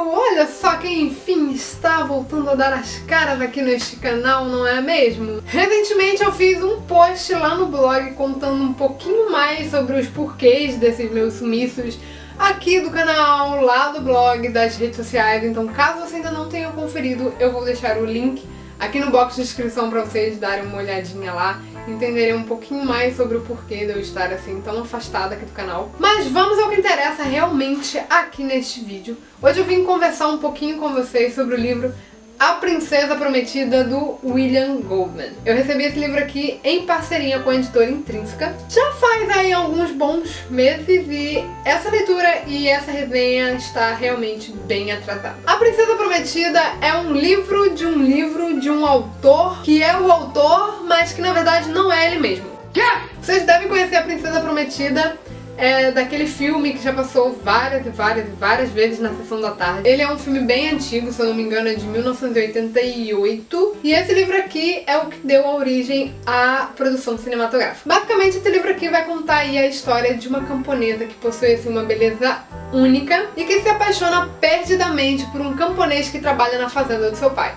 Olha só quem enfim está voltando a dar as caras aqui neste canal, não é mesmo? Recentemente eu fiz um post lá no blog contando um pouquinho mais sobre os porquês desses meus sumiços aqui do canal, lá do blog, das redes sociais. Então caso você ainda não tenha conferido, eu vou deixar o link aqui no box de descrição para vocês darem uma olhadinha lá, entenderem um pouquinho mais sobre o porquê de eu estar assim tão afastada aqui do canal. Mas vamos ao que interessa realmente aqui neste vídeo. Hoje eu vim conversar um pouquinho com vocês sobre o livro A Princesa Prometida, do William Goldman. Eu recebi esse livro aqui em parceria com a editora Intrínseca. Já faz aí alguns bons meses e essa leitura e essa resenha está realmente bem atrasada. A Princesa Prometida é um livro de um autor que é o autor, mas que na verdade não é ele mesmo. Vocês devem conhecer A Princesa Prometida daquele filme que já passou várias vezes na sessão da tarde. Ele é um filme bem antigo, se eu não me engano é de 1988. E esse livro aqui é o que deu origem à produção cinematográfica. Basicamente esse livro aqui vai contar aí a história de uma camponesa que possui assim, uma beleza única e que se apaixona perdidamente por um camponês que trabalha na fazenda do seu pai.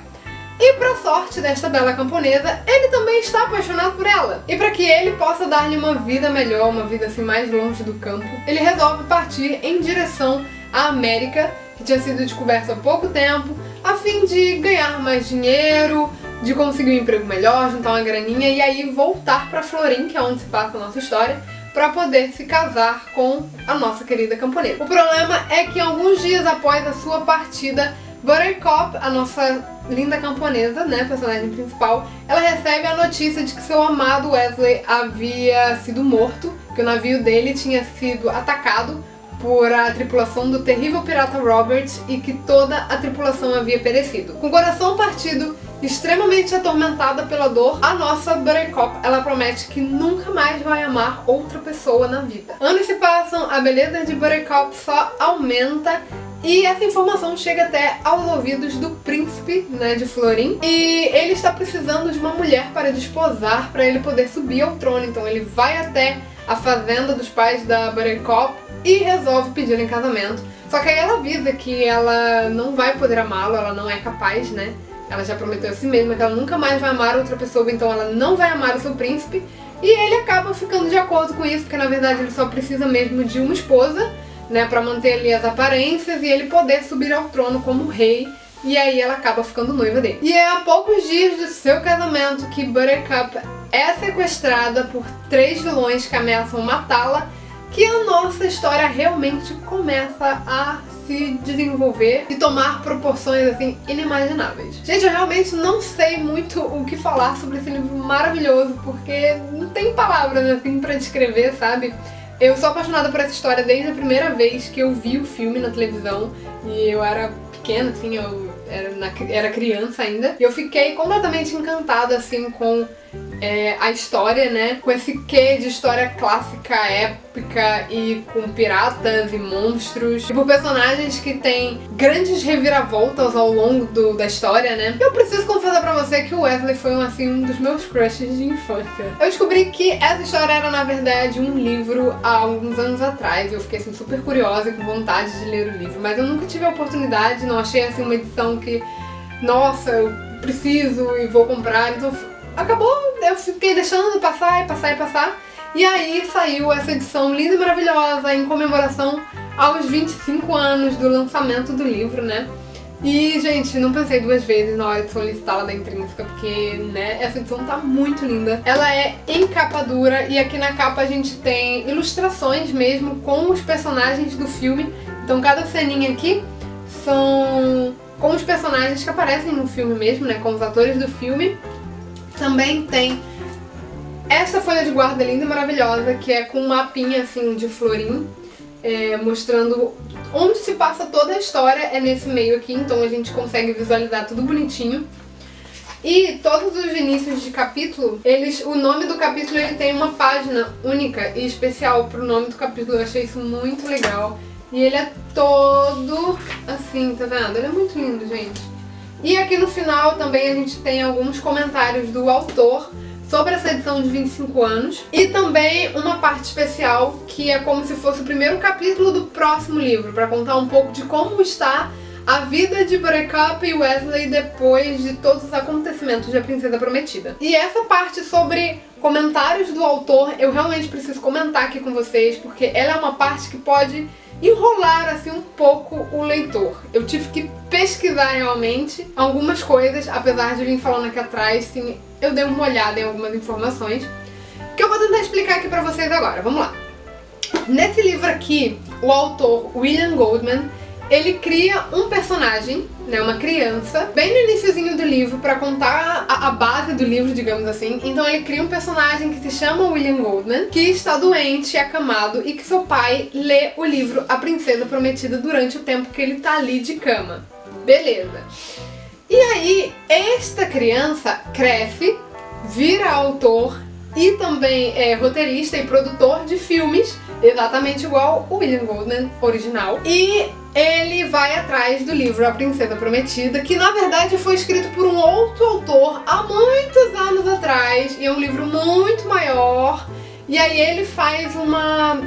E pra sorte desta bela camponesa, ele também está apaixonado por ela. E para que ele possa dar-lhe uma vida melhor, uma vida assim mais longe do campo, ele resolve partir em direção à América, que tinha sido descoberta há pouco tempo, a fim de ganhar mais dinheiro, de conseguir um emprego melhor, juntar uma graninha e aí voltar pra Florim, que é onde se passa a nossa história, para poder se casar com a nossa querida camponesa. O problema é que alguns dias após a sua partida, Buttercup, a nossa linda camponesa, né, personagem principal, ela recebe a notícia de que seu amado Wesley havia sido morto, que o navio dele tinha sido atacado por a tripulação do terrível pirata Robert e que toda a tripulação havia perecido. Com o coração partido, extremamente atormentada pela dor, a nossa Buttercup, ela promete que nunca mais vai amar outra pessoa na vida. Anos se passam, a beleza de Buttercup só aumenta e essa informação chega até aos ouvidos do príncipe, né, de Florim, e ele está precisando de uma mulher para desposar, para ele poder subir ao trono. Então ele vai até a fazenda dos pais da Buttercup e resolve pedir em casamento. Só que aí ela avisa que ela não vai poder amá-lo, ela não é capaz, né? Ela já prometeu a si mesma que ela nunca mais vai amar outra pessoa, então ela não vai amar o seu príncipe. E ele acaba ficando de acordo com isso, porque na verdade ele só precisa mesmo de uma esposa, né, pra manter ali as aparências e ele poder subir ao trono como rei, e aí ela acaba ficando noiva dele. E é a poucos dias do seu casamento que Buttercup é sequestrada por 3 vilões que ameaçam matá-la, que a nossa história realmente começa a se desenvolver e tomar proporções assim inimagináveis. Gente, eu realmente não sei muito o que falar sobre esse livro maravilhoso, porque não tem palavras assim pra descrever, sabe? Eu sou apaixonada por essa história desde a primeira vez que eu vi o filme na televisão, e eu era pequena, assim, eu era criança ainda, e eu fiquei completamente encantada, assim, com a história, né, com esse quê de história clássica, épica e com piratas e monstros, e por personagens que têm grandes reviravoltas ao longo da história, né. Eu preciso confessar pra você que o Wesley foi assim, um dos meus crushes de infância. Eu descobri que essa história era na verdade um livro há alguns anos atrás, eu fiquei assim super curiosa e com vontade de ler o livro, mas eu nunca tive a oportunidade, não achei assim uma edição que, nossa, eu preciso e vou comprar, então acabou, eu fiquei deixando passar e passar, e aí saiu essa edição linda e maravilhosa em comemoração aos 25 anos do lançamento do livro, né? E, gente, não pensei 2 vezes na hora de solicitá-la da Intrínseca, porque, né, essa edição tá muito linda. Ela é em capa dura e aqui na capa a gente tem ilustrações mesmo com os personagens do filme. Então cada ceninha aqui são com os personagens que aparecem no filme mesmo, né, com os atores do filme. Também tem essa folha de guarda linda e maravilhosa, que é com um mapinha assim de Florim, mostrando onde se passa toda a história, é nesse meio aqui, então a gente consegue visualizar tudo bonitinho. E todos os inícios de capítulo, o nome do capítulo ele tem uma página única e especial pro nome do capítulo, eu achei isso muito legal. E ele é todo assim, tá vendo? Ele é muito lindo, gente. E aqui no final também a gente tem alguns comentários do autor sobre essa edição de 25 anos. E também uma parte especial que é como se fosse o primeiro capítulo do próximo livro, para contar um pouco de como está a vida de Buttercup e Wesley depois de todos os acontecimentos da Princesa Prometida. E essa parte sobre comentários do autor eu realmente preciso comentar aqui com vocês, porque ela é uma parte que pode enrolar assim um pouco o leitor. Eu tive que pesquisar realmente algumas coisas, apesar de vir falando aqui atrás, sim, eu dei uma olhada em algumas informações, que eu vou tentar explicar aqui pra vocês agora. Vamos lá. Nesse livro aqui, o autor William Goldman, ele cria um personagem, né, uma criança, bem no iniciozinho do livro, pra contar a base do livro, digamos assim. Então ele cria um personagem que se chama William Goldman, que está doente, acamado, e que seu pai lê o livro A Princesa Prometida durante o tempo que ele tá ali de cama. Beleza. E aí, esta criança cresce, vira autor e também é roteirista e produtor de filmes, exatamente igual o William Goldman original. E ele vai atrás do livro A Princesa Prometida, que na verdade foi escrito por um outro autor há muitos anos atrás, e é um livro muito maior. E aí ele faz uma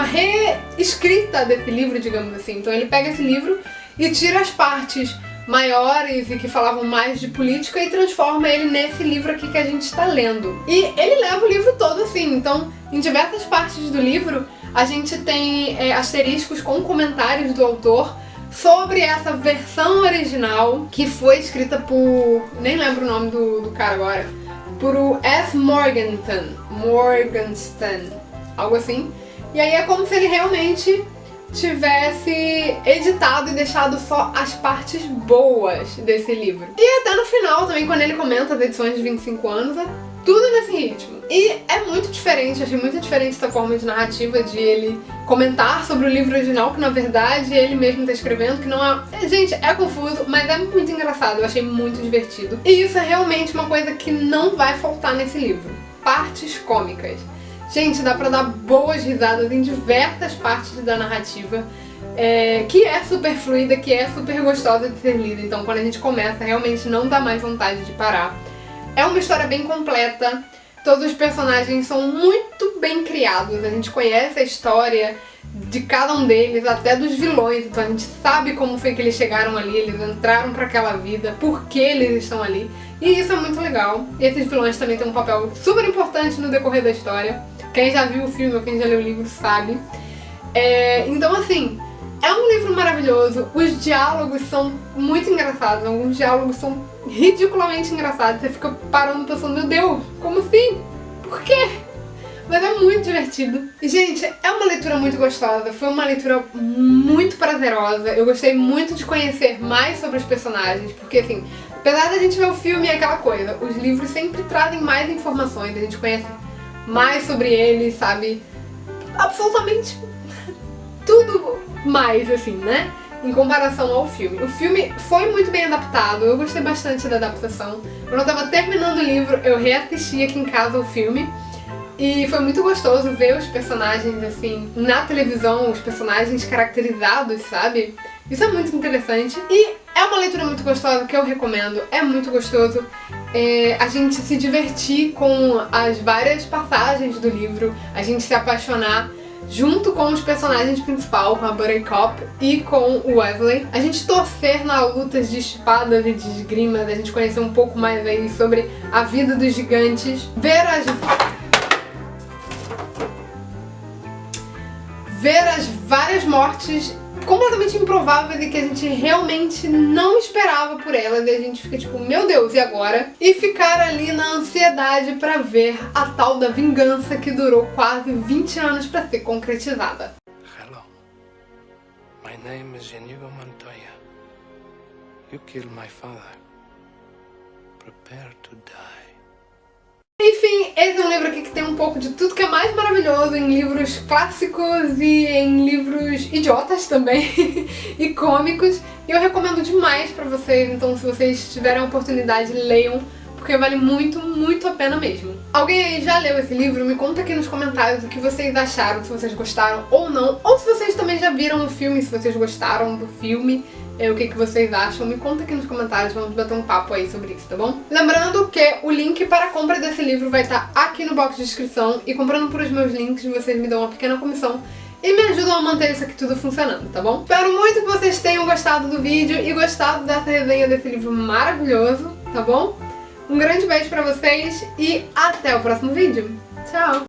reescrita desse livro, digamos assim. Então ele pega esse livro e tira as partes maiores e que falavam mais de política e transforma ele nesse livro aqui que a gente está lendo. E ele leva o livro todo assim, então em diversas partes do livro a gente tem asteriscos com comentários do autor sobre essa versão original que foi escrita por... nem lembro o nome do cara agora, por o S. Morgenstern, algo assim. E aí é como se ele realmente tivesse editado e deixado só as partes boas desse livro. E até no final também, quando ele comenta as edições de 25 anos, é tudo nesse ritmo. E é muito diferente, achei muito diferente essa forma de narrativa, de ele comentar sobre o livro original, que na verdade ele mesmo tá escrevendo, que não é... gente, é confuso, mas é muito engraçado, eu achei muito divertido. E isso é realmente uma coisa que não vai faltar nesse livro. Partes cômicas. Gente, dá pra dar boas risadas em diversas partes da narrativa, que é super fluida, que é super gostosa de ser lida. Então quando a gente começa, realmente não dá mais vontade de parar. É uma história bem completa, todos os personagens são muito bem criados, a gente conhece a história de cada um deles, até dos vilões, então a gente sabe como foi que eles chegaram ali, eles entraram pra aquela vida, por que eles estão ali, e isso é muito legal. E esses vilões também têm um papel super importante no decorrer da história. Quem já viu o filme ou quem já leu o livro sabe. Então assim, é um livro maravilhoso, os diálogos são muito engraçados, alguns diálogos são ridiculamente engraçados, você fica parando pensando, meu Deus, como assim? Por quê? Mas é muito divertido. E gente, é uma leitura muito gostosa, foi uma leitura muito prazerosa, eu gostei muito de conhecer mais sobre os personagens, porque assim, apesar da gente ver o filme é aquela coisa, os livros sempre trazem mais informações, a gente conhece mais sobre eles, sabe? Absolutamente tudo mais, assim, né? Em comparação ao filme. O filme foi muito bem adaptado, eu gostei bastante da adaptação. Quando eu tava terminando o livro, eu reassisti aqui em casa o filme. E foi muito gostoso ver os personagens, assim, na televisão, os personagens caracterizados, sabe? Isso é muito interessante. E é uma leitura muito gostosa que eu recomendo, é muito gostoso a gente se divertir com as várias passagens do livro, a gente se apaixonar junto com os personagens principais, com a Buttercup e com o Wesley. A gente torcer nas lutas de espadas e de esgrima, a gente conhecer um pouco mais aí sobre a vida dos gigantes, ver as várias mortes completamente improváveis e que a gente realmente não esperava por elas, e a gente fica tipo, meu Deus, e agora? E ficar ali na ansiedade pra ver a tal da vingança que durou quase 20 anos pra ser concretizada. Hello. My name is Inigo Montoya. You killed my father. Prepare to die. Enfim, esse é um livro aqui que tem um pouco de tudo que é mais maravilhoso em livros clássicos e em livros idiotas também, e cômicos. E eu recomendo demais pra vocês, então se vocês tiverem a oportunidade, leiam, porque vale muito, muito a pena mesmo. Alguém aí já leu esse livro? Me conta aqui nos comentários o que vocês acharam, se vocês gostaram ou não, ou se vocês também já viram o filme, se vocês gostaram do filme. O que vocês acham, me conta aqui nos comentários, vamos bater um papo aí sobre isso, tá bom? Lembrando que o link para a compra desse livro vai estar aqui no box de descrição, e comprando por os meus links vocês me dão uma pequena comissão, e me ajudam a manter isso aqui tudo funcionando, tá bom? Espero muito que vocês tenham gostado do vídeo e gostado dessa resenha desse livro maravilhoso, tá bom? Um grande beijo pra vocês e até o próximo vídeo. Tchau!